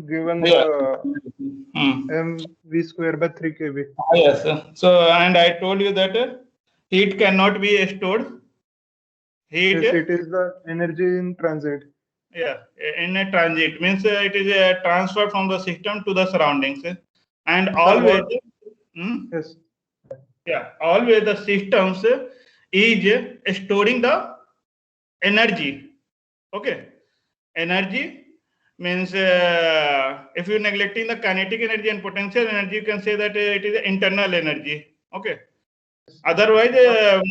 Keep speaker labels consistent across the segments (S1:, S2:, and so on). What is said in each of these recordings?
S1: given
S2: Yeah.
S1: the
S2: Hmm.
S1: mv square by 3 kb.
S2: Yes. So, and I told you that heat cannot be stored. Heat,
S1: Yes, it is the energy in transit.
S2: yeah, in a transit means it is transferred from the system to the surroundings, and
S1: Sir,
S2: always,
S1: what?
S2: hmm,
S1: Yes.
S2: yeah, always the systems is storing the energy. Okay, energy means if you neglecting the kinetic energy and potential energy, you can say that it is internal energy. Okay. Otherwise,
S1: But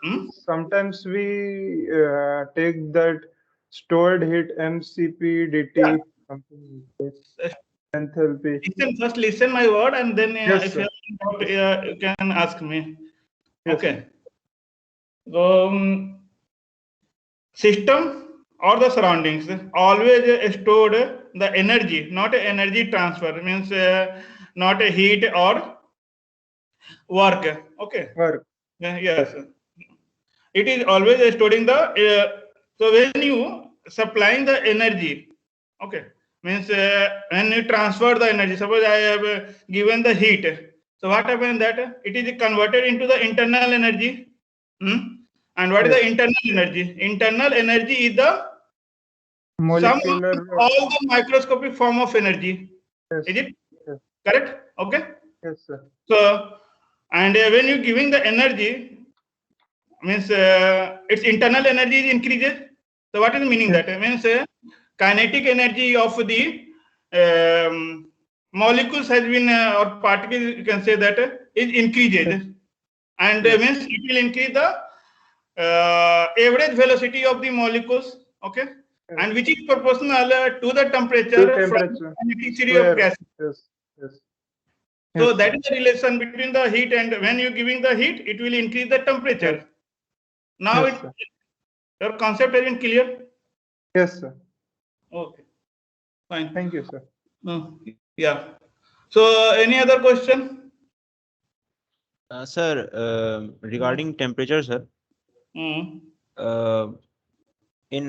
S2: hmm?
S1: sometimes we take that stored heat mcp
S2: Yeah.
S1: dt, something like that, enthalpy.
S2: Listen, first listen my word, and then
S1: Yes,
S2: if you
S1: sir.
S2: have doubt, you can ask me.
S1: Yes, sir.
S2: Okay. So, system or the surroundings always stored the energy, not a energy transfer. Means not a heat or work. Okay.
S1: Work.
S2: Yes. It is always storing the. So when you supplying the energy, okay, means when you transfer the energy. Suppose I have given the heat. So what happens that it is converted into the internal energy. Hmm? And what is the
S1: Yes.
S2: internal energy? Internal energy is the sum of
S1: Molecular.
S2: all the microscopic form of energy. Is
S1: Yes.
S2: it
S1: Yes.
S2: correct? Okay.
S1: Yes, sir.
S2: So, and when you giving the energy, means its internal energy is increases. So what is the meaning that?
S1: Yes.
S2: It means kinetic energy of the molecules has been or particles, you can say that is increases, and
S1: Yes.
S2: means it will increase the average velocity of the molecules. Okay,
S1: Yes.
S2: and which is proportional to the
S1: To
S2: temperature from the
S1: temperature
S2: kineticity of
S1: square.
S2: gas.
S1: Yes. Yes.
S2: So
S1: Yes,
S2: that
S1: sir.
S2: is the relation between the heat, and when you giving the heat, it will increase the
S1: Yes.
S2: temperature. Now
S1: Yes,
S2: it
S1: sir.
S2: your concept has been clear.
S1: Yes, sir.
S2: Okay, fine.
S1: Thank you, sir.
S2: Yeah. So any other question?
S3: Sir, regarding temperature, sir,
S2: Mm.
S3: uh, in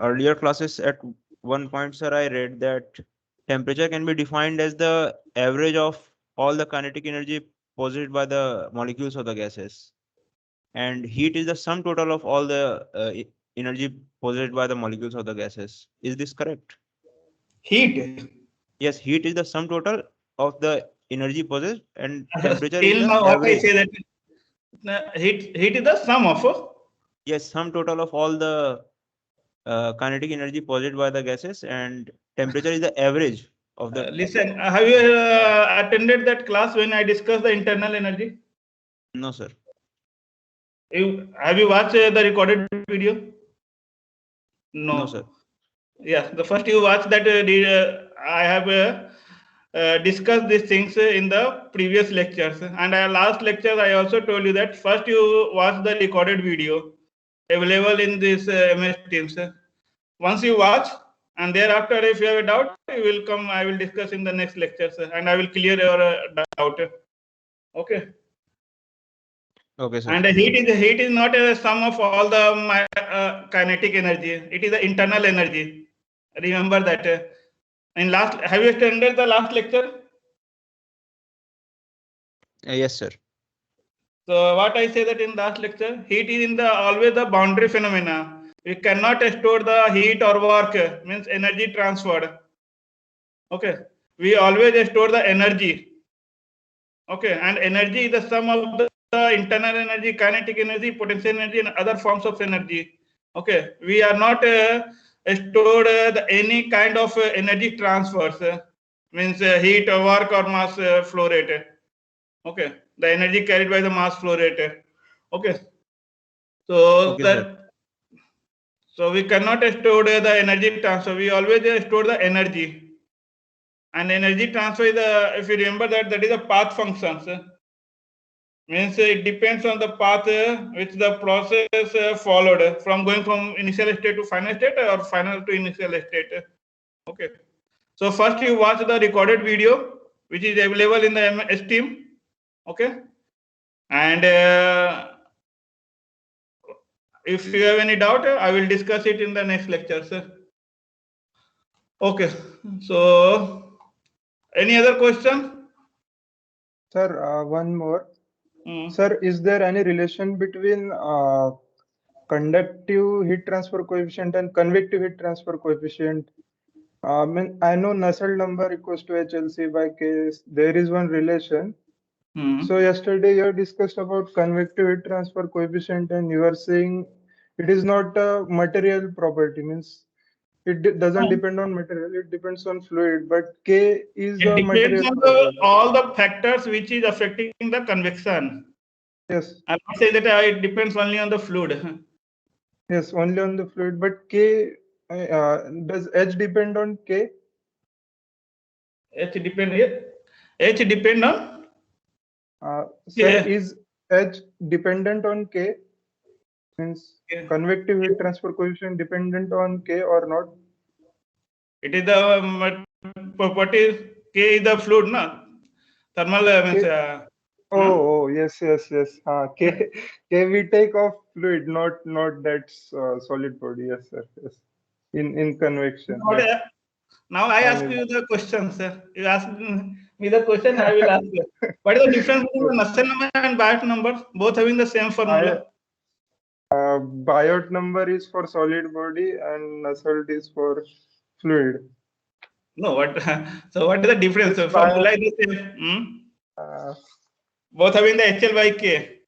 S3: earlier classes at one point, sir, I read that temperature can be defined as the average of all the kinetic energy possessed by the molecules of the gases. And heat is the sum total of all the energy possessed by the molecules of the gases. Is this correct?
S2: Heat.
S3: Yes, heat is the sum total of the energy possessed, and temperature is
S2: Till
S3: the
S2: now, what I
S3: average.
S2: say that heat is the sum of.
S3: Yes, sum total of all the kinetic energy possessed by the gases, and temperature is the average of the.
S2: Listen, have you attended that class when I discussed the internal energy?
S3: No, sir.
S2: You have you watched the recorded video?
S3: No,
S2: No.
S3: sir.
S2: Yeah, the first you watch that I have discussed these things in the previous lectures, and last lecture I also told you that first you watch the recorded video available in this MS Teams. Once you watch, and thereafter if you have a doubt, you will come. I will discuss in the next lectures, and I will clear your doubt. Okay.
S3: Okay, sir.
S2: And heat is not a sum of all the kinetic energy. It is the internal energy. Remember that. In last, have you attended the last lecture?
S3: Yes, sir.
S2: So what I say that in last lecture, heat is in the always the boundary phenomena. We cannot store the heat or work, means energy transferred. Okay, we always store the energy. Okay, and energy is the sum of the internal energy, kinetic energy, potential energy, and other forms of energy. Okay, we are not stored any kind of energy transfers, means heat or work or mass flow rate. Okay, the energy carried by the mass flow rate. Okay, so
S3: Okay, sir.
S2: that, so we cannot store the energy transfer. We always store the energy, and energy transfer is the, if you remember that, that is the path functions. Means it depends on the path which the process followed from going from initial state to final state or final to initial state. Okay. So first you watch the recorded video which is available in the MS Team. Okay. And if you have any doubt, I will discuss it in the next lecture, sir. Okay. So, any other question?
S1: Sir, one more.
S2: Hmm.
S1: Sir, is there any relation between conductive heat transfer coefficient and convective heat transfer coefficient? I know Nusselt number equals to HLC by K. There is one relation.
S2: Hmm.
S1: So yesterday you discussed about convective heat transfer coefficient, and you are saying it is not a material property. Means doesn't depend on material. It depends on fluid. But K is
S2: It
S1: a
S2: depends
S1: material
S2: on
S1: property.
S2: all the factors which is affecting the convection.
S1: Yes.
S2: I'm not saying that it depends only on the fluid.
S1: Yes, only on the fluid, but K, does H depend on K?
S2: H depend H depend on
S1: Sir,
S2: K.
S1: is H dependent on K? Means convective heat transfer coefficient dependent on K or not?
S2: It is the property K is the fluid, na? Thermal means.
S1: K, oh, yes, yes, yes. K, K we take of fluid, not that solid body. Yes, sir. Yes. In convection. Yes.
S2: Now I
S1: I
S2: ask
S1: mean,
S2: you the question, sir. You ask me the question, I will ask you. What is the difference between the Nusselt number and Biot number? Both having the same formula.
S1: Biot number is for solid body and Nusselt is for fluid.
S2: No, what? So what is the difference?
S1: This
S2: So
S1: Biot,
S2: formula is the same.
S1: uh,
S2: Both having the HL by K.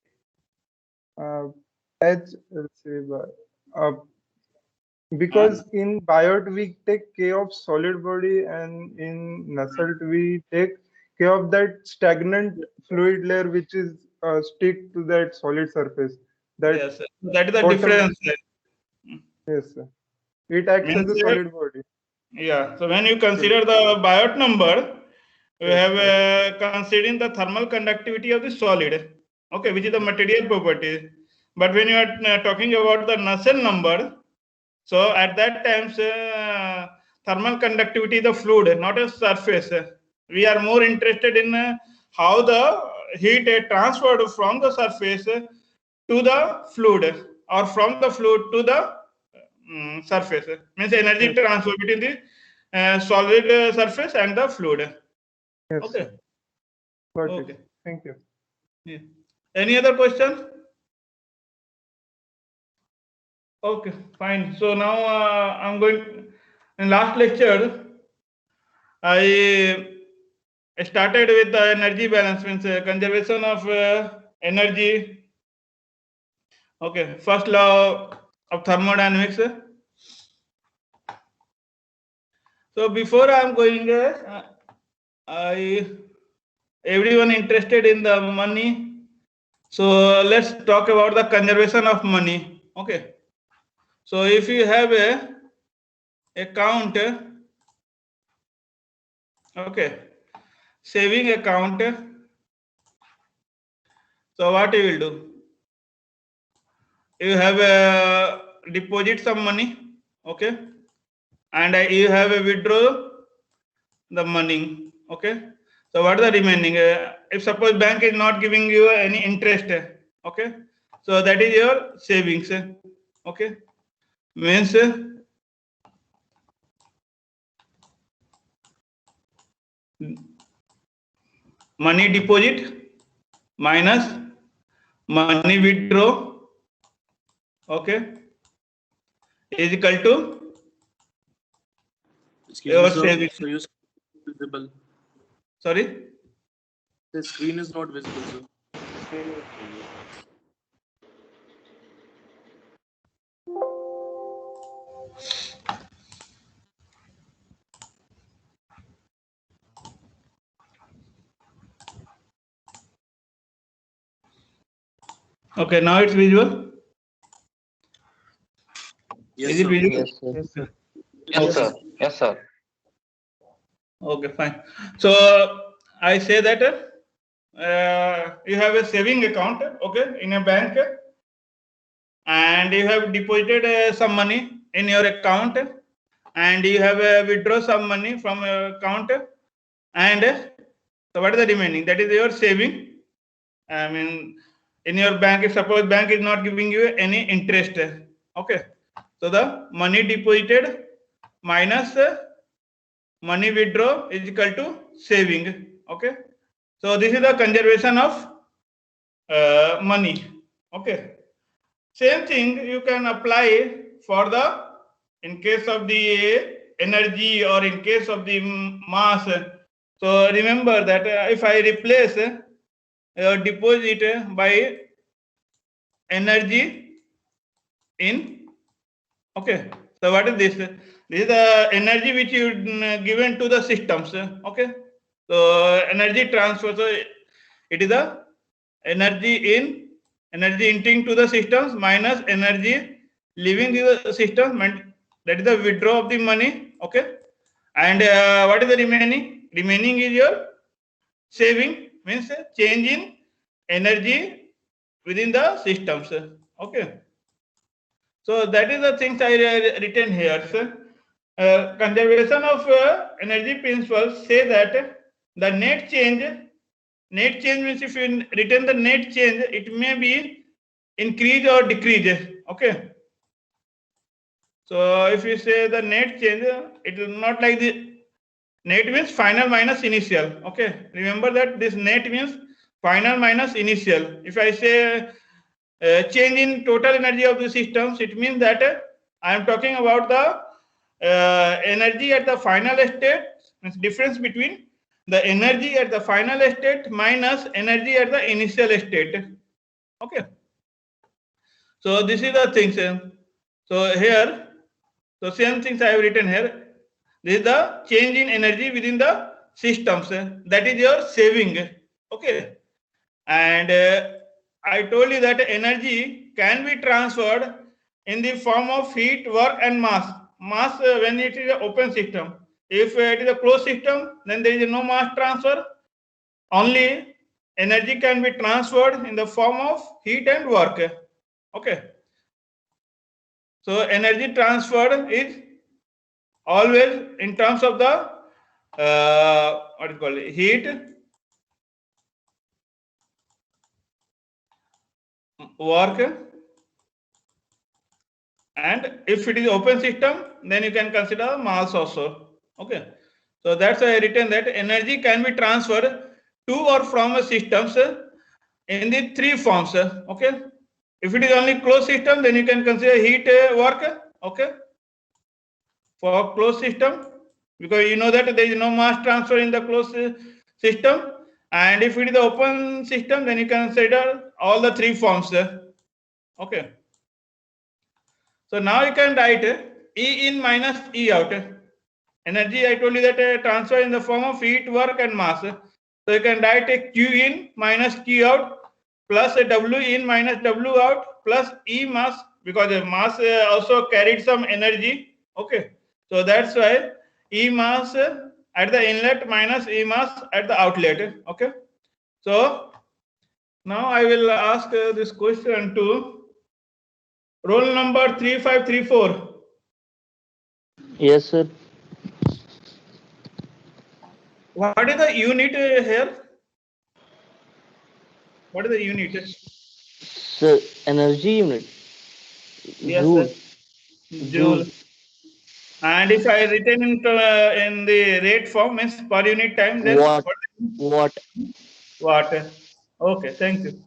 S1: H, let's say, uh,
S2: Huh?
S1: because in Biot we take K of solid body, and in Nusselt we take K of that stagnant fluid layer which is stick to that solid surface. That
S2: Yes, sir. That is the
S1: bottom,
S2: difference.
S1: yes, sir. It acts as
S2: Means,
S1: a solid body.
S2: yeah. So when you
S1: Yes,
S2: consider the Biot number, we
S1: yes,
S2: have
S1: yes,
S2: considering the thermal conductivity of the solid, okay, which is the material property. But when you are talking about the Nusselt number, so at that time, thermal conductivity is the fluid, not a surface. We are more interested in how the heat transferred from the surface to the fluid, or from the fluid to the surface. Means energy
S1: yes,
S2: transfer between the solid surface and the fluid.
S1: yes,
S2: Okay.
S1: sir. Got it.
S2: Okay.
S1: Thank you.
S2: Yeah. Any other question? Okay, fine. So now I'm going. In last lecture, I started with the energy balance, means conservation of energy. Okay, first law of thermodynamics. So before I'm going, I everyone interested in the money. So let's talk about the conservation of money. Okay. So if you have a account, okay, saving account. So what you will do? You have a deposit some money, okay, and you have a withdraw the money, okay. So what is the remaining? If suppose bank is not giving you any interest, okay, so that is your savings, okay. Means money deposit minus money withdraw, okay, is equal to
S4: Excuse me,
S2: your
S4: sir.
S2: savings.
S4: So your screen is not visible.
S2: Sorry.
S4: The screen is not visible, sir.
S2: Okay, now it's visual.
S4: Yes,
S2: Is it
S4: sir.
S2: visual?
S5: Yes, sir.
S1: Yes, sir.
S5: Yes, sir. Yes, sir.
S2: Okay, fine. So I say that you have a saving account, okay, in a bank, and you have deposited some money in your account, and you have withdraw some money from your account, and so what is the remaining? That is your saving. I mean, in your bank, if suppose bank is not giving you any interest, okay, so the money deposited minus money withdraw is equal to saving. Okay, so this is the conservation of money. Okay, same thing you can apply for the in case of the energy or in case of the mass. So remember that if I replace deposit by energy in, okay, so what is this? This is the energy which you given to the systems. Okay, so energy transfer, so it is the energy entering to the systems minus energy leaving the system, and that is the withdrawal of the money. Okay, and what is the remaining is your saving, means change in energy within the systems. Okay, so that is the things I written here, sir. Conservation of energy principles say that the net change means if you return the net change, it may be increase or decrease. Okay, so if you say the net change, it will not like the net means final minus initial. Okay, remember that this net means final minus initial. If I say change in total energy of the systems, it means that I am talking about the energy at the final state, means difference between the energy at the final state minus energy at the initial state. Okay, so this is the things. So here, so same things I have written here. This is the change in energy within the systems. That is your saving. Okay, and I told you that energy can be transferred in the form of heat, work, and mass. Mass when it is an open system. If it is a closed system, then there is no mass transfer. Only energy can be transferred in the form of heat and work. Okay. So energy transferred is always in terms of the what is called heat, work, and if it is open system, then you can consider mass also. Okay, so that's why I written that energy can be transferred to or from a systems in the three forms. Okay, if it is only closed system, then you can consider heat, work. Okay, for closed system, because you know that there is no mass transfer in the closed system, and if it is the open system, then you can consider all the three forms. Okay, so now you can write E in minus E out. Energy, I told you that transfer in the form of heat, work, and mass. So you can write a Q in minus Q out plus a W in minus W out plus E mass, because the mass also carried some energy. Okay, so that's why E mass at the inlet minus E mass at the outlet. Okay, so now I will ask this question to roll number 3534.
S5: Yes, sir.
S2: What is the unit here? What is the unit?
S5: Sir, energy unit.
S2: Yes,
S5: Joule.
S2: sir. Joule. And if I written in the rate form, means per unit time, then
S5: Watt. Watt.
S2: Watt. Okay, thank you.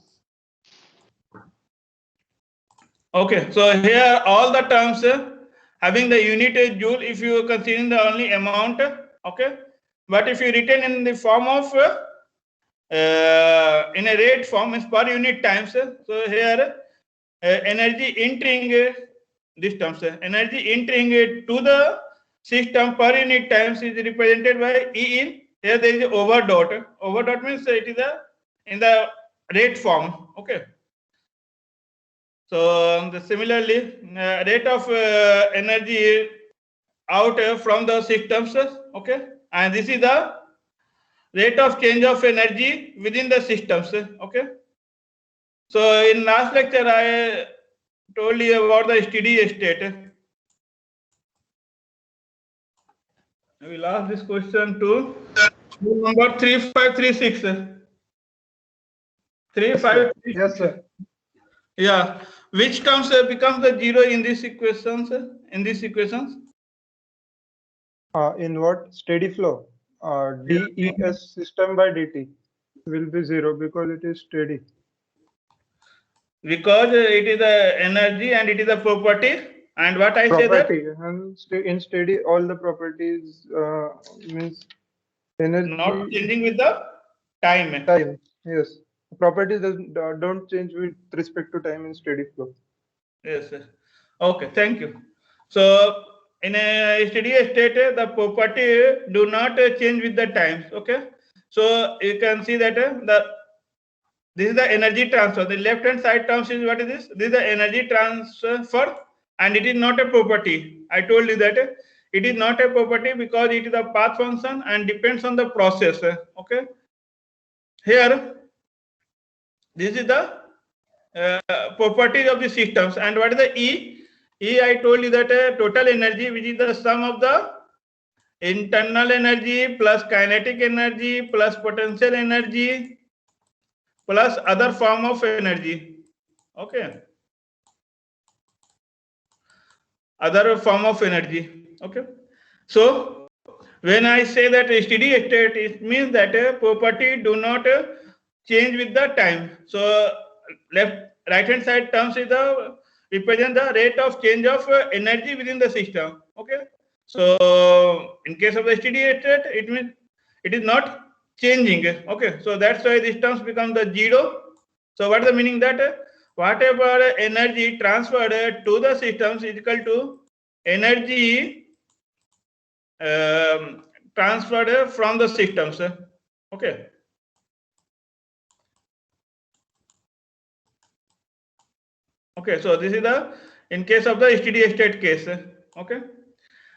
S2: Okay, so here all the terms having the unit joule, if you are considering the only amount. Okay, but if you written in the form of in a rate form, is per unit times. So here energy entering this terms, energy entering to the system per unit times is represented by E in. Here there is a over dot. Over dot means it is in the rate form. Okay. So similarly, rate of energy out from the systems. Okay, and this is the rate of change of energy within the systems. Okay, so in last lecture I told you about the steady state. I will ask this question to number 3536. 3536.
S1: Yes, sir.
S2: Yeah, which terms becomes the zero in these equations? In these equations,
S1: In what? Steady flow. DES system by dt will be 0 because it is steady.
S2: Because it is a energy and it is a property. And what I say that
S1: Property and in steady all the properties means energy
S2: not changing with the time.
S1: time. Yes, properties don't change with respect to time in steady flow.
S2: Yes, yes. Okay, thank you. So in a steady state, the property do not change with the times. Okay, so you can see that this is the energy transfer. The left hand side terms is what is this? This is the energy transfer, and it is not a property. I told you that it is not a property because it is a path function and depends on the process. Okay, here this is the properties of the systems. And what is the E? E, I told you that total energy, which is the sum of the internal energy plus kinetic energy plus potential energy plus other form of energy. Okay. Other form of energy. Okay. So when I say that steady state, it means that property do not change with the time. So right hand side terms is the represent the rate of change of energy within the system. Okay. So in case of the steady state, it means it is not changing. Okay. So that's why these terms become the zero. So what is the meaning that whatever energy transferred to the systems is equal to energy transferred from the systems. Okay. Okay, so this is the in case of the steady state case. Okay,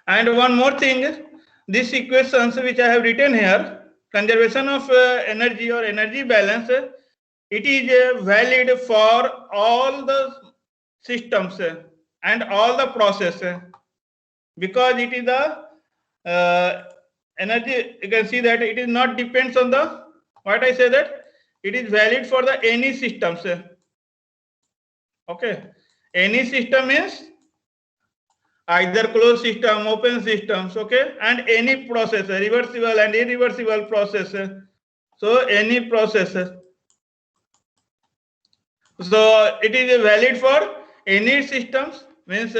S2: and one more thing, these equations which I have written here, conservation of energy or energy balance, it is valid for all the systems and all the processes because it is the energy. You can see that it is not depends on the what I say that it is valid for the any systems. Okay, any system is either closed system, open systems, okay, and any process, reversible and irreversible process. So any process. So it is valid for any systems, means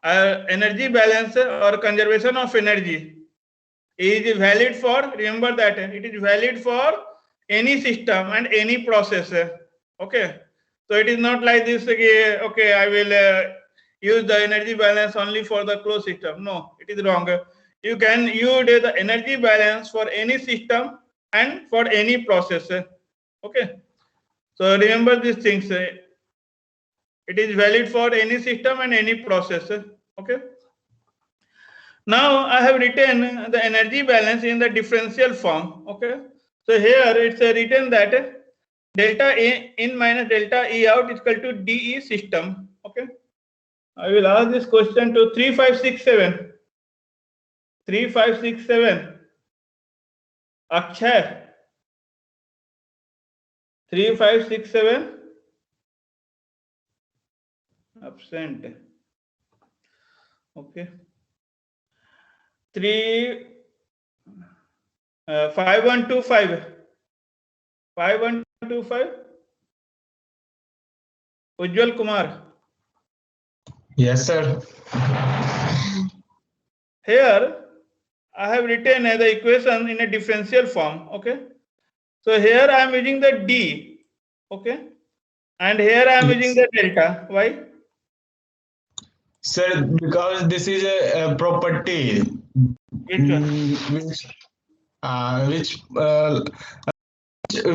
S2: energy balance or conservation of energy is valid for, remember that it is valid for any system and any process. Okay. So it is not like this, okay, I will use the energy balance only for the closed system. No, it is wrong. You can use the energy balance for any system and for any process. Okay. So remember these things. It is valid for any system and any process. Okay. Now I have written the energy balance in the differential form. Okay. So here it's written that delta A in minus delta E out is equal to DE system. Okay. I will ask this question to 3567. 3567. Akshay. 3567. Absent. Okay. 5125. 5125. Ujjwal Kumar.
S6: Yes, sir.
S2: Here I have written the equation in a differential form. Okay. So here I am using the D. Okay. And here I am using the delta. Why?
S6: Sir, because this is a property
S2: Which one?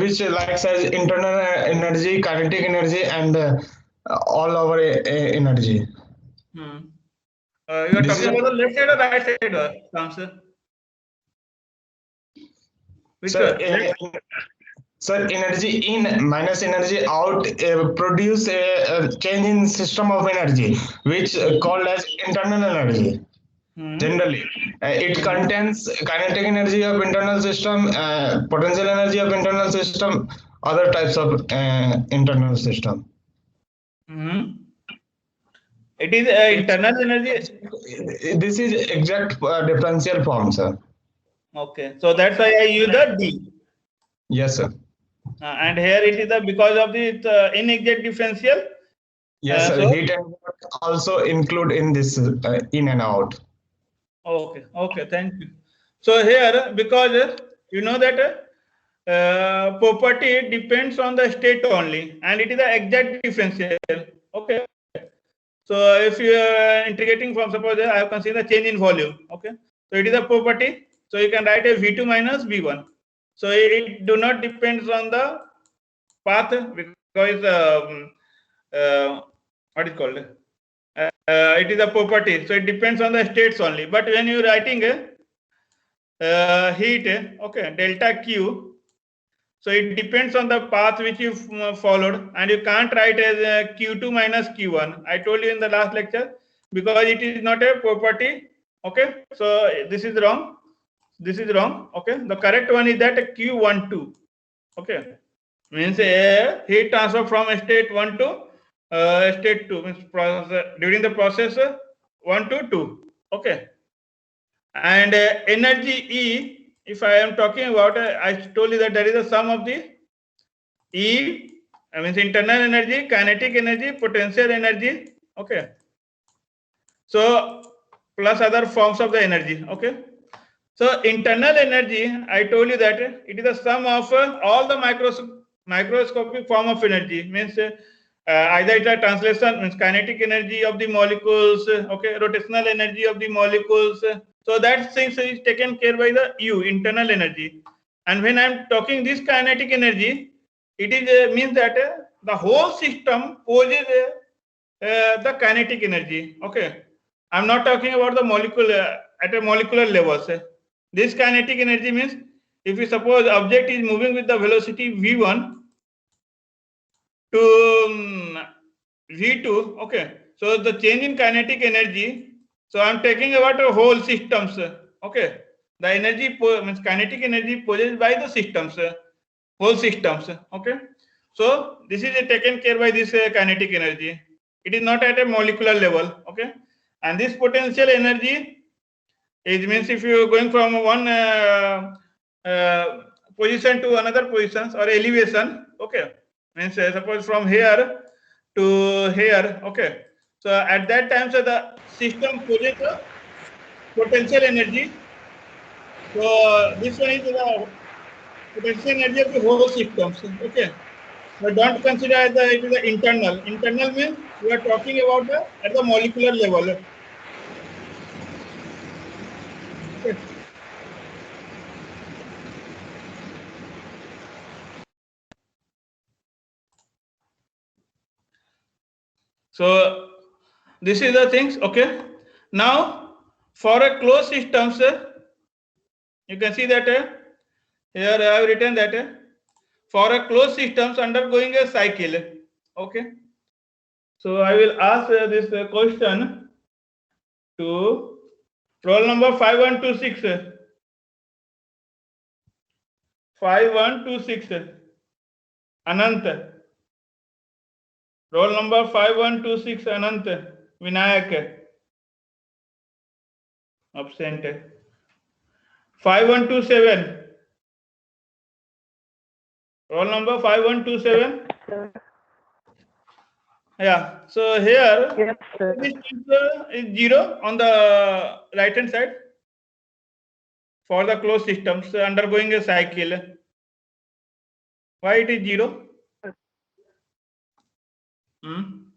S6: which likes as internal energy, kinetic energy, and all our energy.
S2: You are
S6: This
S2: talking
S6: is
S2: about the left side or right side, answer? Which
S6: Sir,
S2: one?
S6: sir, energy in minus energy out produce a change in system of energy, which called as internal energy. Generally, it contains kinetic energy of internal system, potential energy of internal system, other types of internal system.
S2: It is internal energy.
S6: This is exact differential form, sir.
S2: Okay, so that's why I use the D.
S6: Yes, sir.
S2: And here it is the because of the inexact differential.
S6: Yes, sir.
S2: So
S6: Heat and work also include in this in and out.
S2: okay, okay, thank you. So here because you know that property depends on the state only, and it is the exact differential. Okay. So if you are integrating from, suppose I have considered the change in volume. Okay. So it is a property. So you can write a V2 minus V1. So it do not depends on the path because what is called? It is a property. So it depends on the states only. But when you are writing heat, okay, delta Q. So it depends on the path which you followed, and you can't write as Q2 minus Q1. I told you in the last lecture because it is not a property. Okay, so this is wrong. This is wrong. Okay, the correct one is that Q12. Okay, means a heat transfer from state 1 to state 2 means during the process 1 to 2. Okay, and energy E. If I am talking about, I told you that there is a sum of the E, I mean internal energy, kinetic energy, potential energy. Okay. So plus other forms of the energy. Okay. So internal energy, I told you that it is the sum of all the microscopic form of energy. Means either it is a translation, means kinetic energy of the molecules. Okay, rotational energy of the molecules. So that things is taken care by the U, internal energy. And when I am talking this kinetic energy, it is means that the whole system poses the kinetic energy. Okay, I'm not talking about the molecule at a molecular level. This kinetic energy means if you suppose object is moving with the velocity v1 to v2. Okay, so the change in kinetic energy. So I'm talking about a whole systems. Okay, the energy means kinetic energy possessed by the systems. Whole systems. Okay, so this is taken care by this kinetic energy. It is not at a molecular level. Okay, and this potential energy, it means if you are going from one position to another positions or elevation. Okay, means suppose from here to here. Okay, so at that time, so the system possesses a potential energy. So this one is the potential energy of the whole systems. Okay, but don't consider it is the internal. Internal means we are talking about the at the molecular level. Okay. So this is the things. Okay, now for a closed systems, you can see that here I have written that for a closed systems undergoing a cycle. Okay, so I will ask this question to roll number 5126. 5126 Anant. Roll number 5126 Anant Vinayak. Absent. 5127. Roll number 5127. Yeah. So here
S5: Yes, sir.
S2: this is 0 on the right hand side for the closed systems undergoing a cycle. Why it is 0?
S5: Can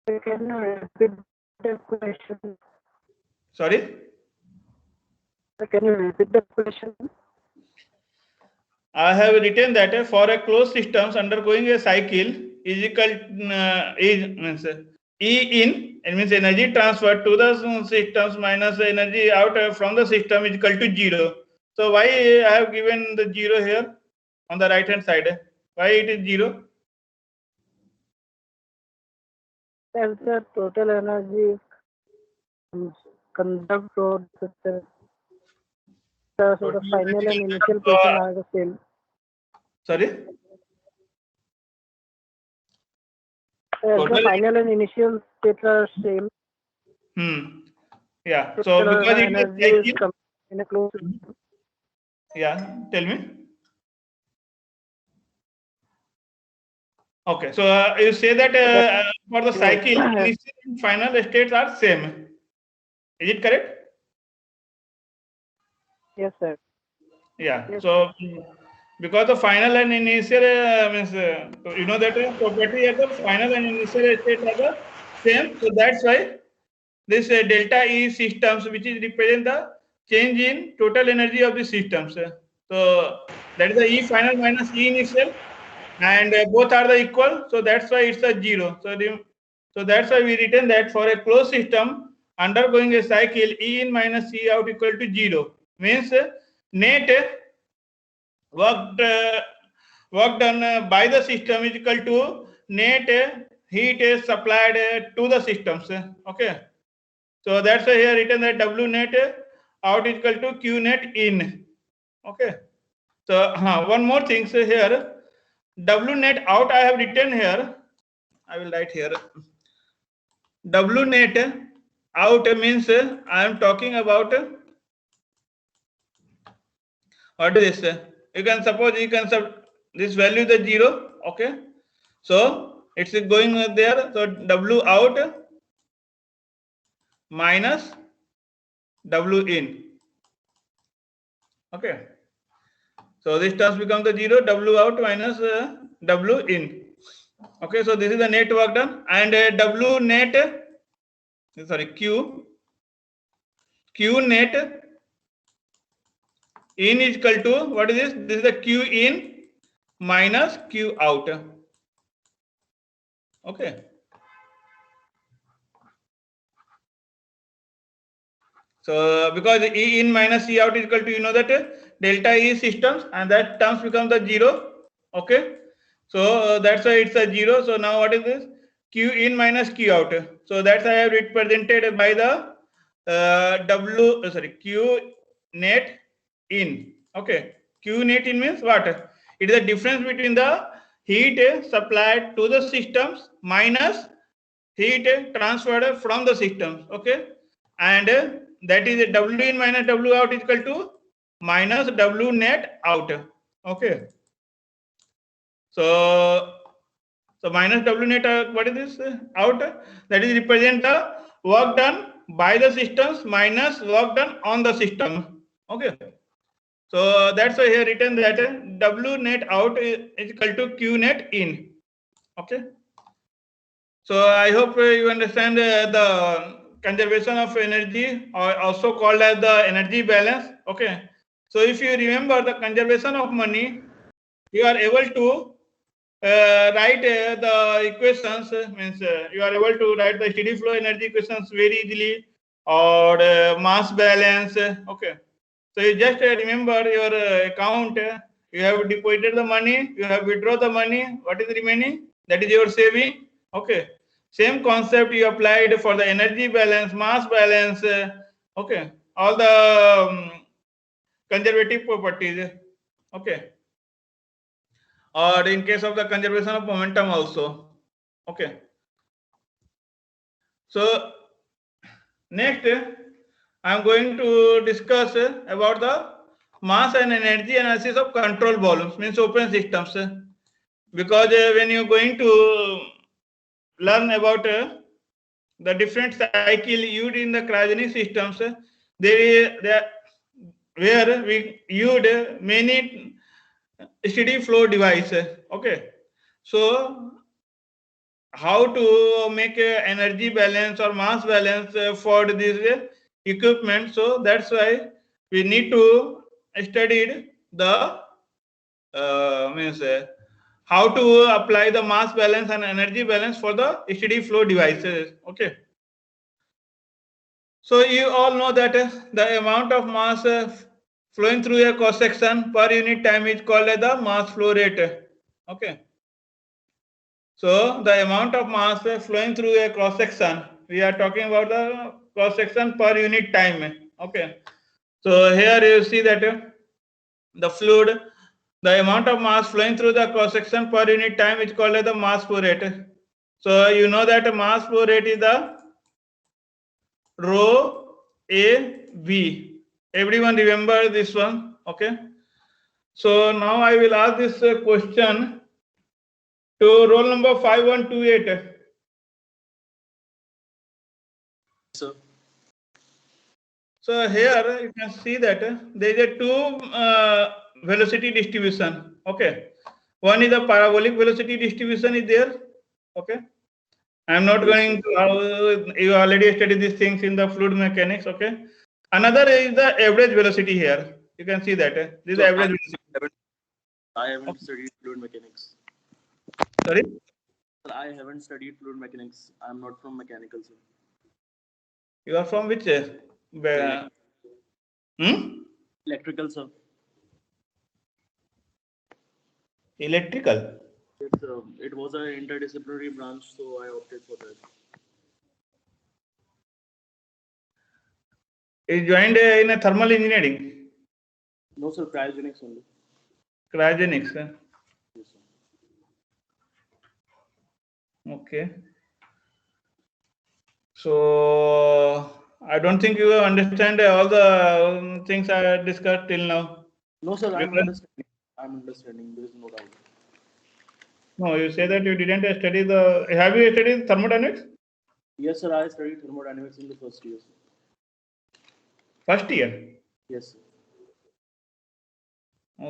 S5: you repeat the question?
S2: Sorry?
S5: Can you repeat the question?
S2: I have written that for a closed systems undergoing a cycle is equal means E in, it means energy transferred to the systems minus energy out from the system is equal to 0. So why I have given the 0 here on the right hand side? Why it is 0?
S5: As the total energy conduct through the system, so the final and initial position are the same.
S2: Sorry?
S5: The
S2: total.
S5: final and initial states are same.
S2: Yeah. So
S5: Total
S2: because it
S5: energy
S2: is
S5: is in a closed system.
S2: yeah, tell me. Okay, so you say that for the cycle, initial and final states are same. Is it correct?
S5: Yes, sir.
S2: Yeah.
S5: Yes.
S2: So because the final and initial means you know that property at the final and initial state are the same. So that's why this delta E systems, which is represent the change in total energy of the systems. So that is the E final minus E initial, and both are the equal. So that's why it's a zero. So that's why we written that for a closed system undergoing a cycle, E in minus E out equal to 0 means net work work done by the system is equal to net heat supplied to the systems. Okay, so that's why here written that W net out is equal to Q net in. Okay, so one more thing, so here W net out I have written here. I will write here. W net out means I am talking about what is this? You can suppose this value is 0. Okay, so it's going there. So W out minus W in. Okay, so this terms become the 0. W out minus W in. Okay, so this is the net work done, and W net, sorry, Q net in is equal to what is this? This is the Q in minus Q out. Okay. So because E in minus E out is equal to, you know that delta E systems, and that terms become the 0. Okay. So that's why it's a 0. So now what is this? Q in minus Q out. So that's I have represented by the Q net in. Okay. Q net in means what? It is the difference between the heat supplied to the systems minus heat transferred from the systems. Okay, and that is W in minus W out is equal to minus W net out. Okay, so minus W net what is this out? That is represent the work done by the systems minus work done on the system. Okay, so that's why here written that W net out is equal to Q net in. Okay. So I hope you understand the conservation of energy, or also called as the energy balance. Okay. So if you remember the conservation of money, you are able to write the equations. Means you are able to write the steady flow energy equations very easily, or mass balance. Okay. So you just remember your account. You have deposited the money. You have withdrawn the money. What is remaining? That is your saving. Okay, same concept you applied for the energy balance, mass balance. Okay, all the conservative properties. Okay, or in case of the conservation of momentum also. Okay, so next I am going to discuss about the mass and energy analysis of control volumes, means open systems. Because when you are going to learn about the different cycle used in the cryogenic systems, there where we used many steady flow devices. Okay, so how to make energy balance or mass balance for this equipment? So that's why we need to study the means how to apply the mass balance and energy balance for the steady flow devices. Okay, so you all know that the amount of mass flowing through a cross section per unit time is called as the mass flow rate. Okay, so the amount of mass flowing through a cross section, we are talking about the cross section per unit time. Okay, so here you see that the fluid, the amount of mass flowing through the cross section per unit time is called as the mass flow rate. So you know that mass flow rate is the rho A V. Everyone remember this one, okay? So now I will ask this question to roll number 5128.
S4: Sir.
S2: So here you can see that there is a two velocity distribution. Okay, one is the parabolic velocity distribution is there. Okay, I am not going to how you already studied these things in the fluid mechanics. Okay, another is the average velocity here. You can see that this is
S4: So
S2: average velocity.
S4: I haven't studied fluid mechanics.
S2: Sorry,
S4: Sir, I haven't studied fluid mechanics. I'm not from mechanical, sir.
S2: you are from which?
S4: Electrical, sir.
S2: Electrical.
S4: It was an interdisciplinary branch, so I opted for that.
S2: You joined in a thermal engineering,
S4: No, sir, cryogenics only.
S2: cryogenics.
S4: Yes, sir.
S2: Okay. So I don't think you understand all the things I discussed till now.
S4: No, sir, I'm
S2: Because-
S4: understanding. I'm understanding. There is no doubt.
S2: No, you say that you didn't study the. Have you studied thermodynamics?
S4: Yes, sir, I studied thermodynamics in the first year, sir.
S2: First year.
S4: Yes, sir.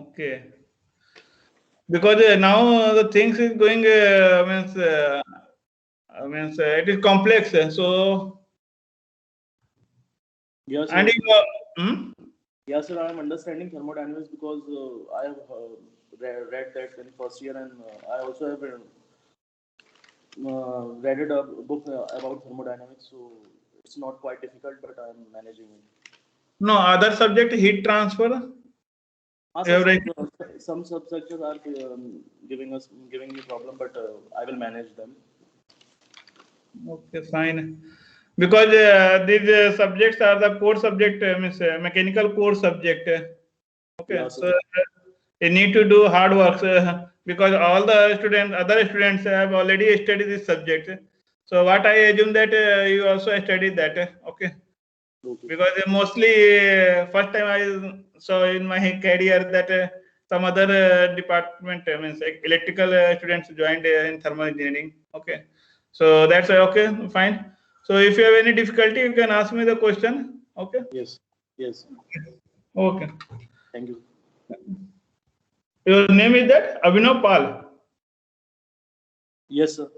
S2: Okay. Because now the things is going means it is complex. So
S4: Yes, sir.
S2: and you,
S4: Yes, sir, I'm understanding thermodynamics because I have read that in first year, and I also have read a book about thermodynamics. So it's not quite difficult, but I'm managing it.
S2: no other subject heat transfer.
S4: So
S2: Right.
S4: some subjects are giving me problem, but I will manage them.
S2: Okay, fine. Because these subjects are the core subject, means mechanical core subject. Okay,
S4: Yeah,
S2: so you need to do hard work because all the other students have already studied this subject. So what I assume that you also studied that. Okay,
S4: Okay.
S2: because mostly first time I saw in my career that some other department, means electrical students joined in thermal engineering. Okay, so that's okay, fine. So if you have any difficulty, you can ask me the question. Okay.
S4: Yes. Yes.
S2: Okay.
S4: Thank you.
S2: Your name is that Abhinav Pal.
S4: Yes, sir.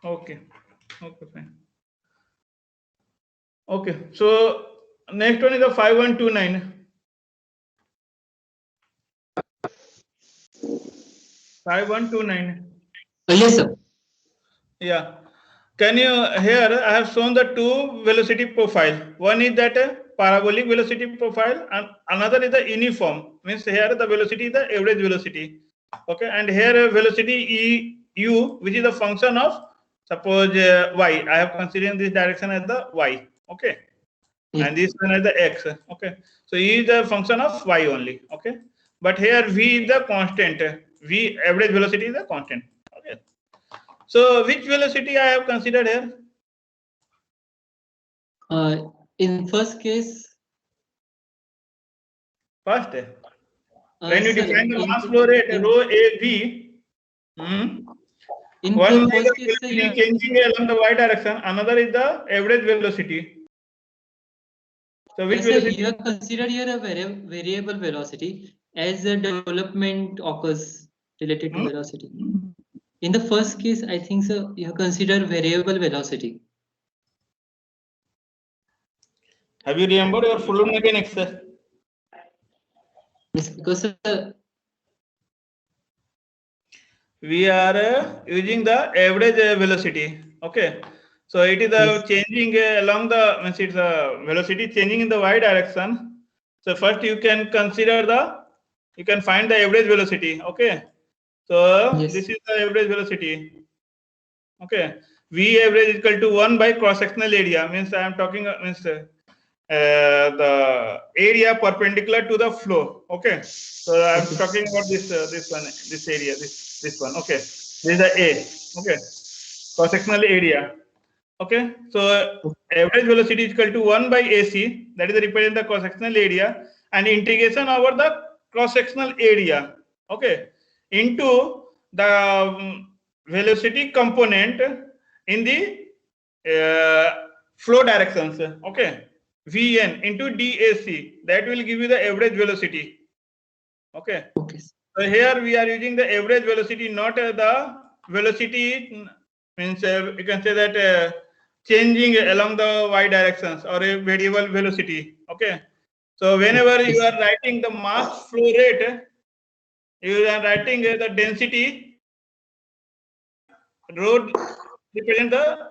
S2: Okay. Okay, fine. Okay. So next one is the 5129. 5129.
S7: Yes, sir.
S2: Yeah. Can you here I have shown the two velocity profile. One is that parabolic velocity profile and another is the uniform. Means here the velocity is the average velocity. Okay, and here velocity u, which is the function of suppose y. I have considered this direction as the y. Okay, and this one as the x. Okay, so e is the function of y only. Okay, but here v is the constant. V average velocity is the constant. Okay. So which velocity I have considered here?
S7: In first case,
S2: First, when you
S7: sir,
S2: define the mass flow rate, rho AV,
S7: in
S2: one
S7: the
S2: is
S7: first
S2: the
S7: case, sir,
S2: velocity changing along the y direction, another is the average velocity. So which
S7: yes, sir,
S2: velocity?
S7: you have considered here a variable velocity as the development occurs related to velocity. In the first case, I think, sir, you have considered variable velocity.
S2: Have you remembered your fluid mechanics?
S7: Yes, because
S2: We are using the average velocity. Okay, so it is changing along the, means it's velocity changing in the y direction. So first you can consider you can find the average velocity. Okay, so
S7: yes,
S2: this is the average velocity. Okay, v average is equal to 1 by cross sectional area. Means I am talking means the area perpendicular to the flow. Okay, so I am talking about this one, this area, this one. Okay, this is the A. Okay, cross-sectional area. Okay, so average velocity is equal to 1 by AC, that is represent the cross-sectional area, and integration over the cross-sectional area, okay, into the velocity component in the flow directions, okay, Vn into dAc, that will give you the average velocity, okay.
S7: Okay.
S2: So here we are using the average velocity, not the velocity, means you can say that changing along the y directions or a variable velocity. Okay. So whenever you are writing the mass flow rate, you are writing the density rho represent the.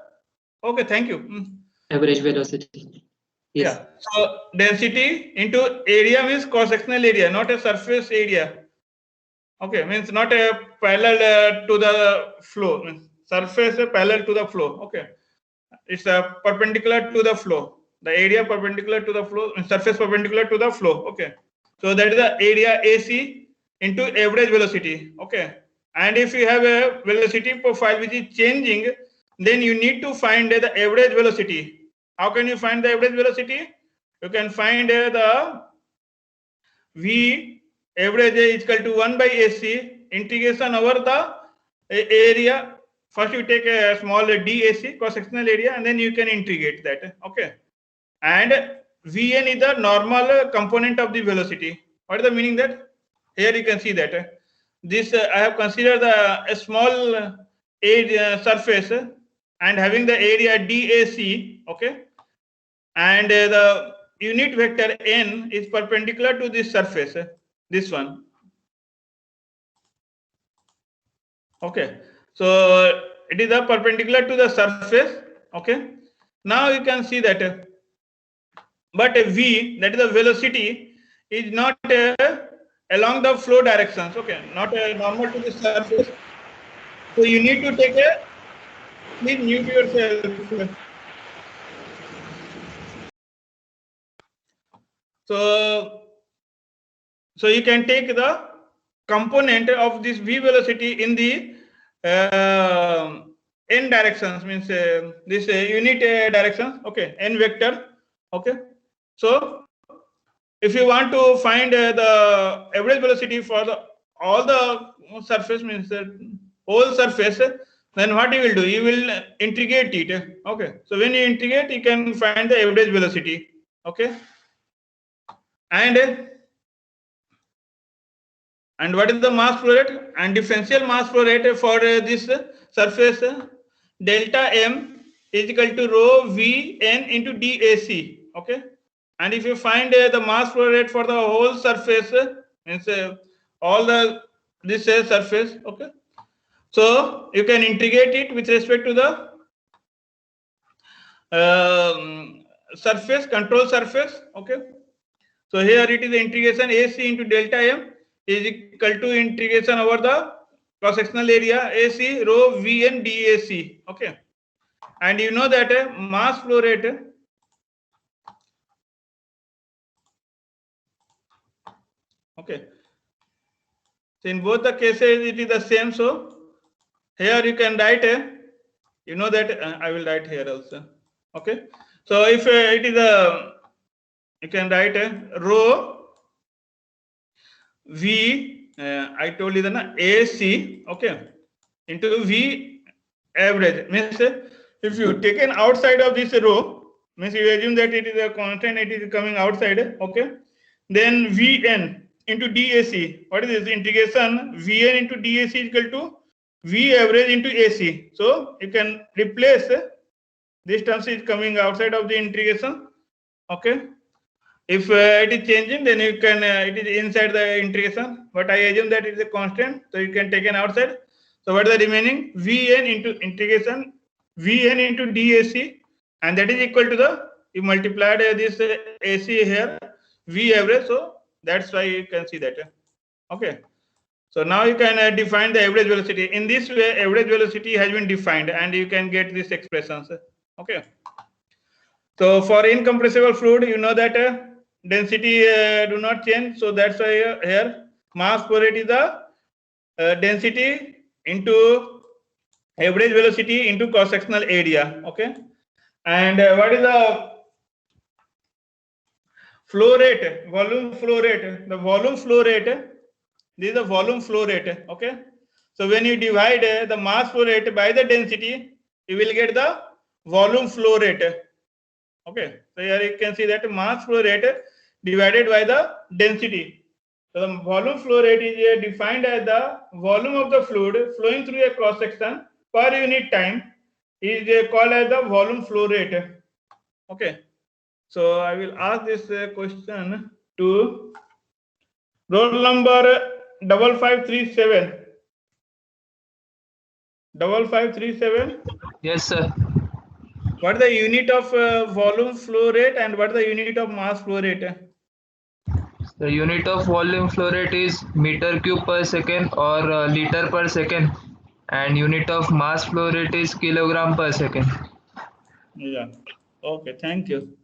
S2: Okay, thank you.
S7: Average velocity. Yes.
S2: Yeah. So density into area means cross-sectional area, not a surface area. Okay, means not a parallel to the flow, means surface parallel to the flow. Okay, it's a perpendicular to the flow. The area perpendicular to the flow, surface perpendicular to the flow. Okay, so that is the area AC into average velocity. Okay, and if you have a velocity profile which is changing, then you need to find the average velocity. How can you find the average velocity? You can find the V average is equal to 1 by AC integration over the area. First you take a small dAc cross-sectional area and then you can integrate that. Okay. And Vn is the normal component of the velocity. What is the meaning that? Here you can see that. This I have considered a small area surface and having the area dAc. Okay. And the unit vector n is perpendicular to this surface, this one. Okay, so it is a perpendicular to the surface. Okay, now you can see that, but v, that is the velocity, is not along the flow directions. Okay, not normal to the surface. So you need to take a, please mute yourself. So you can take the component of this v velocity in the n directions, means this unit directions. Okay, n vector. Okay, so if you want to find the average velocity for the all the surface, means whole surface, then what you will do? You will integrate it. Okay, so when you integrate, you can find the average velocity. Okay, and what is the mass flow rate? And differential mass flow rate for this surface delta m is equal to rho v n into dAc. Okay, and if you find the mass flow rate for the whole surface, means all the this surface. Okay, so you can integrate it with respect to the surface, control surface. Okay, so here it is the integration AC into delta m is equal to integration over the cross-sectional area AC rho Vn dAc. Okay, and you know that mass flow rate, okay, so in both the cases it is the same. So here you can write you know that I will write here also. Okay, so if it is a, you can write rho V, I told you the AC, okay, into V average, means if you taken outside of this row, means you assume that it is a constant, it is coming outside. Okay, then Vn into dAc, what is this integration? Vn into dAc is equal to V average into AC. So you can replace this term is coming outside of the integration. Okay, if it is changing, then you can it is inside the integration, but I assume that it is a constant, so you can take an outside. So what is the remaining? Vn into integration Vn into dAc, and that is equal to the, you multiplied this AC here V average, so that's why you can see that. Okay, so now you can define the average velocity. In this way, average velocity has been defined, and you can get these expressions. Okay, so for incompressible fluid, you know that density do not change, so that's why here mass flow rate is the density into average velocity into cross-sectional area. Okay, and what is the flow rate, volume flow rate? The volume flow rate, this is the volume flow rate. Okay, so when you divide the mass flow rate by the density, you will get the volume flow rate. Okay, so here you can see that mass flow rate divided by the density. So the volume flow rate is defined as the volume of the fluid flowing through a cross section per unit time is called as the volume flow rate. Okay, so I will ask this question to roll number 5537. 5537.
S8: Yes, sir.
S2: What is the unit of volume flow rate and what is the unit of mass flow rate?
S8: The unit of volume flow rate is meter cube per second or liter per second, and unit of mass flow rate is kilogram per second.
S2: Yeah. Okay. Thank you.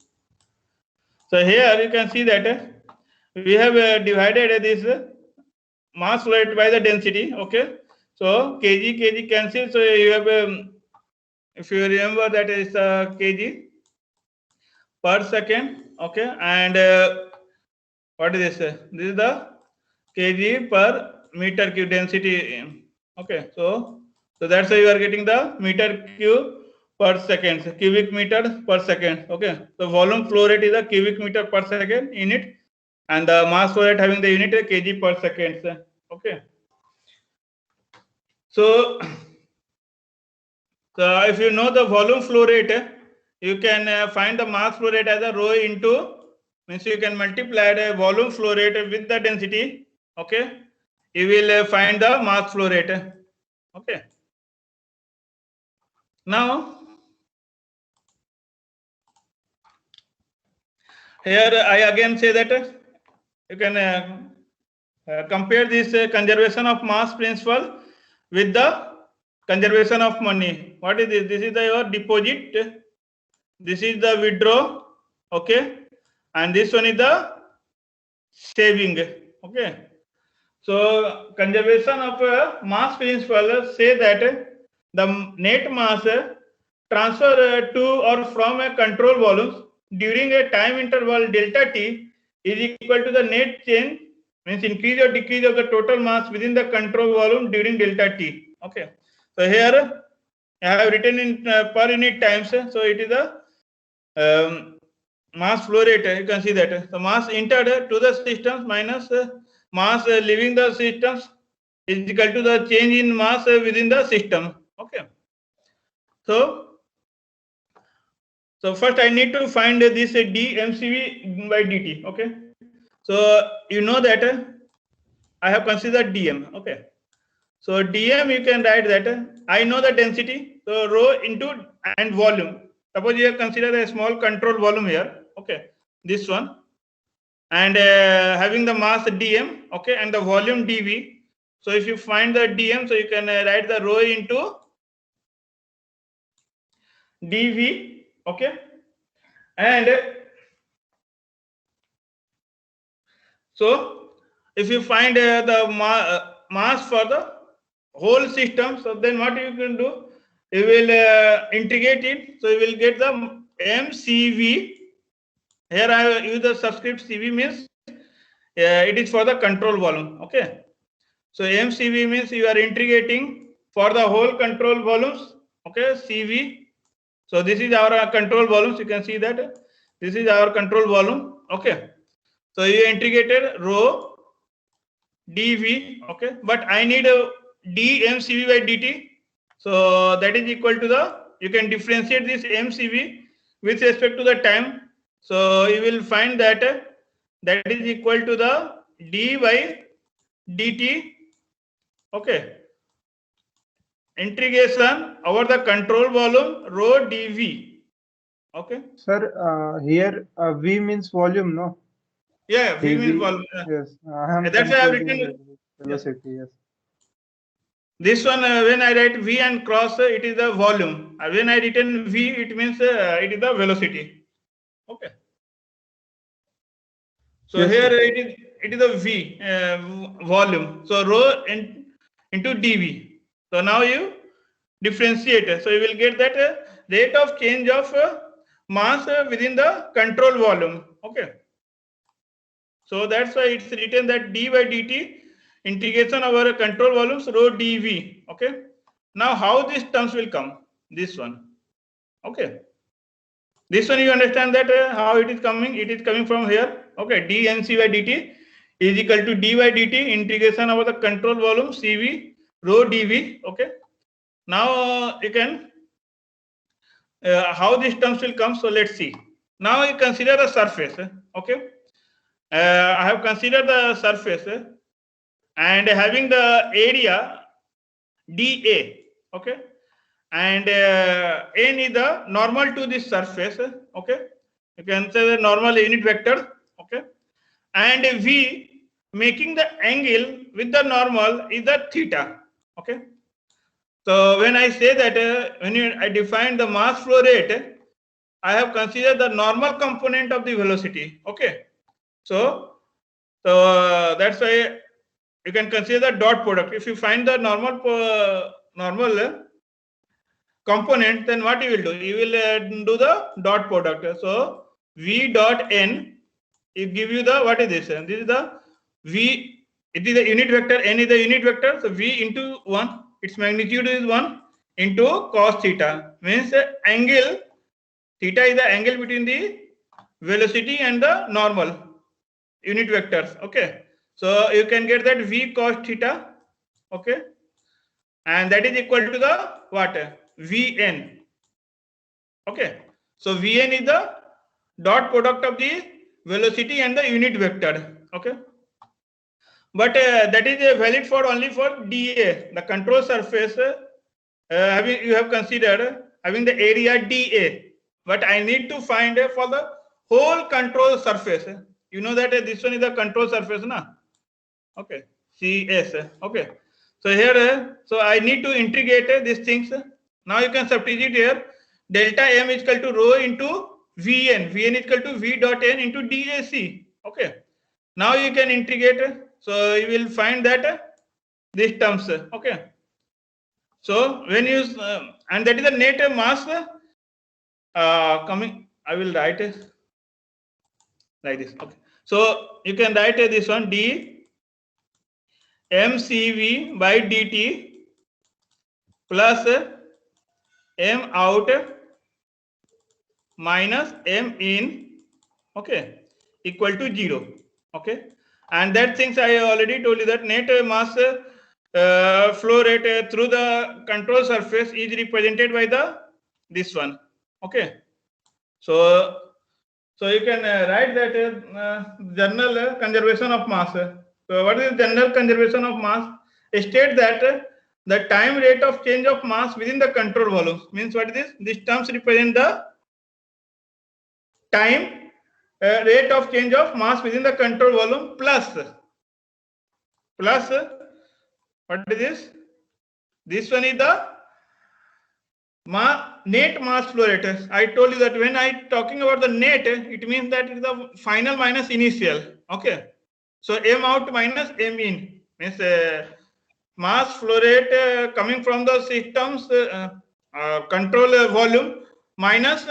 S2: So here you can see that we have divided this mass flow rate by the density. Okay. So kg cancel. So you have if you remember that is kg per second. Okay. And what is this? This is the kg per meter cube density. Okay. So that's why you are getting the meter cube per second, cubic meter per second. Okay. So volume flow rate is a cubic meter per second unit, and the mass flow rate having the unit kg per second. Okay. So if you know the volume flow rate, you can find the mass flow rate as a rho into, means you can multiply the volume flow rate with the density. Okay, you will find the mass flow rate. Okay. Now here I again say that you can compare this conservation of mass principle with the conservation of money. What is this? This is your deposit. This is the withdraw. Okay, and this one is the saving. Okay. So conservation of mass principle say that the net mass transfer to or from a control volume during a time interval delta t is equal to the net change, means increase or decrease of the total mass within the control volume during delta t. Okay. So here I have written in per unit times. So it is the mass flow rate. You can see that the mass entered to the systems minus mass leaving the systems is equal to the change in mass within the system. Okay. So first I need to find this dmcv by dt. Okay. So you know that I have considered dm. Okay. So dm you can write that I know the density. So rho into and volume. Suppose you have considered a small control volume here. Okay. This one. And having the mass dm. Okay. And the volume dv. So if you find the dm, so you can write the rho into dv. Okay. And so if you find the mass for the whole system, so then what you can do, you will integrate it. So you will get the mcv. Here I use the subscript cv, means it is for the control volume. Okay. So mcv means you are integrating for the whole control volumes. Okay. cv. So this is our control volumes. You can see that this is our control volume. Okay. So you integrated rho dv. Okay. But I need a dmcv by dt. So that is equal to the, you can differentiate this mcv with respect to the time. So you will find that that is equal to the d by dt. Okay. Integration over the control volume rho dv. Okay.
S1: Sir, here V means volume, no?
S2: Yeah, v means
S1: dV,
S2: volume.
S1: yes. I am
S2: That's why I have
S1: confusing
S2: written
S1: with velocity. Yes.
S2: this one. When I write v and cross, it is the volume. When I written v, it means it is the velocity. Okay. So
S1: Yes,
S2: here
S1: sir.
S2: it is a v volume. So rho into dv. So now you differentiate. So you will get that rate of change of mass within the control volume. Okay. So that's why it's written that d by dt integration over control volumes rho dv. Okay. Now how these terms will come? This one. Okay. This one you understand that how it is coming? It is coming from here. Okay. dnc by dt is equal to d by dt integration over the control volume cv rho dv. Okay. Now you can how these terms will come. So let's see. Now you consider the surface. Okay. I have considered the surface and having the area dA. Okay. And n is the normal to this surface. Okay. You can say the normal unit vector. Okay. And v making the angle with the normal is the theta. Okay. So when I say that I define the mass flow rate, I have considered the normal component of the velocity. Okay. So that's why you can consider the dot product. If you find the normal component, then what you will do? You will do the dot product. So v dot n, it give you the, what is this? This is the v. It is the unit vector. N is the unit vector. So v into 1. Its magnitude is 1 into cos theta. Means angle theta is the angle between the velocity and the normal unit vectors. Okay. So you can get that v cos theta. Okay. And that is equal to the what? Vn. Okay. So Vn is the dot product of the velocity and the unit vector. Okay. But that is valid for only for dA, the control surface. You have considered having the area dA. But I need to find for the whole control surface. You know that this one is the control surface, na? Okay. CS. Okay. So here, so I need to integrate these things. Now you can substitute here. Delta M is equal to rho into Vn. Vn is equal to V dot N into DAC. Okay. Now you can integrate. So you will find that these terms. Okay. So when you and that is the net mass coming. I will write it like this. Okay. So you can write this one d mcv by dt plus m out minus m in, okay, equal to 0. Okay. And that things I already told you that net mass flow rate through the control surface is represented by the this one. Okay. So you can write that general conservation of mass. So what is general conservation of mass? State that the time rate of change of mass within the control volume. Means what is this? These terms represent the time rate of change of mass within the control volume plus what is this? This one is the net mass flow rate. I told you that when I talking about the net, it means that it is the final minus initial. Okay. So m out minus m in means mass flow rate coming from the system's control volume minus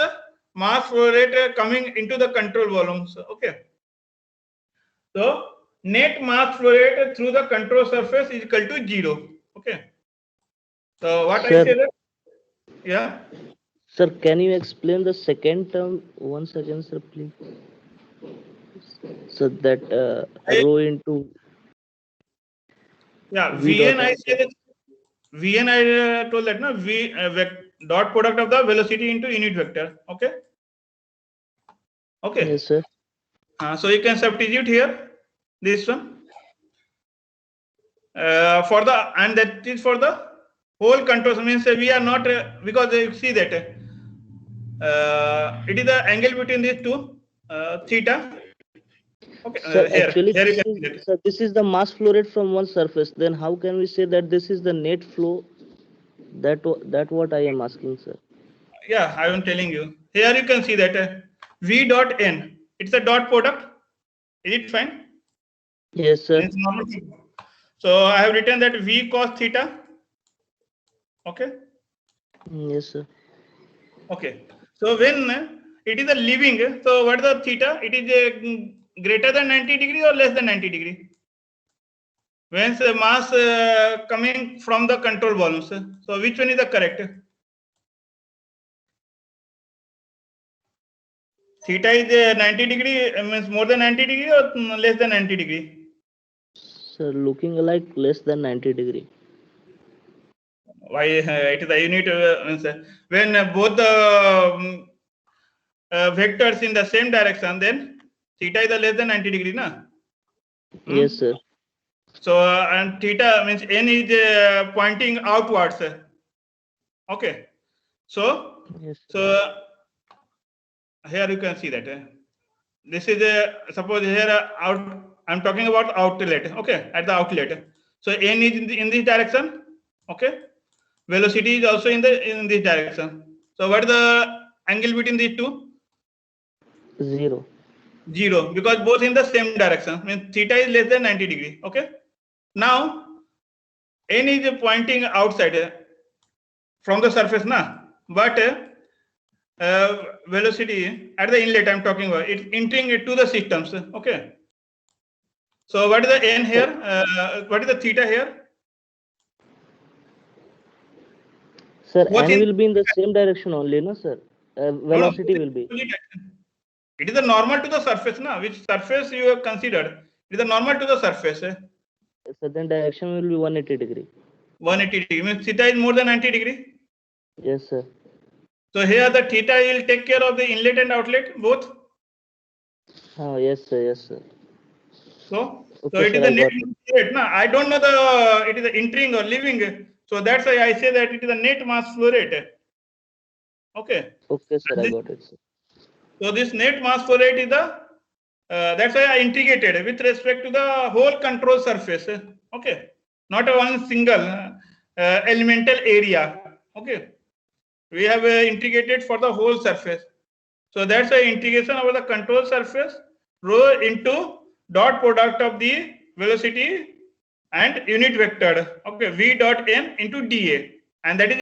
S2: mass flow rate coming into the control volumes. Okay. So net mass flow rate through the control surface is equal to 0. Okay. So what
S9: Sir,
S2: I say that, yeah.
S9: Sir, can you explain the second term once again, sir, please? So that rho into
S2: Yeah,
S9: V
S2: Vn
S9: dot
S2: I
S9: N.
S2: say that Vn I told that no V dot product of the velocity into unit vector. Okay. Okay.
S9: Yes, sir.
S2: So you can substitute here this one for the, and that is for the whole control. Means we are not because you see that it is the angle between these two theta. Okay.
S9: Sir,
S2: Here
S9: actually,
S2: you
S9: this
S2: can see that.
S9: is, sir, this is the mass flow rate from one surface. Then how can we say that this is the net flow? That what I am asking, sir.
S2: Yeah, I am telling you. Here you can see that V dot N. It's a dot product. Is it fine?
S9: Yes, sir.
S2: It's normal. So I have written that V cos theta. Okay.
S9: Yes, sir.
S2: Okay. So when it is a leaving, so what is the theta? It is greater than 90 degree or less than 90 degree? When the mass coming from the control volumes. So which one is the correct? Theta is 90 degree, means more than 90 degree or less than 90 degree?
S9: Sir, looking like less than 90 degree.
S2: Why it is a unit means, when both the vectors in the same direction, then theta is a less than 90 degree, na?
S9: Yes, sir.
S2: So and theta means n is pointing outwards. Okay. So
S9: Yes.
S2: so here you can see that this is suppose here out. I'm talking about outlet. Okay, at the outlet. So n is in this direction. Okay. Velocity is also in this direction. So what is the angle between these two?
S9: 0.
S2: 0, because both in the same direction. Means theta is less than 90 degree. Okay. Now n is pointing outside from the surface, na? But velocity at the inlet I'm talking about, it's entering into the systems. Okay. So what is the n here? What is the theta here?
S9: Sir,
S2: Both
S9: n will be in the same direction only, no, sir? Velocity will be.
S2: It is a normal to the surface, na? Which surface you have considered? It is a normal to the surface.
S9: So then direction will be 180 degree.
S2: 180 degree means theta is more than 90 degree.
S9: Yes, sir.
S2: So here the theta will take care of the inlet and outlet both.
S9: Oh, yes, sir. Yes, sir.
S2: So
S9: Okay,
S2: it is
S9: sir,
S2: a
S9: I
S2: net
S9: got it.
S2: fluid, na? I don't know the it is a entering or leaving. So that's why I say that it is a net mass flow rate. Okay.
S9: Okay, sir, I got it, sir.
S2: So this net mass flow rate is the that's why I integrated with respect to the whole control surface. Okay, not a one single elemental area. Okay, we have integrated for the whole surface. So that's why integration over the control surface rho into dot product of the velocity and unit vector. Okay, v dot m into dA, and that is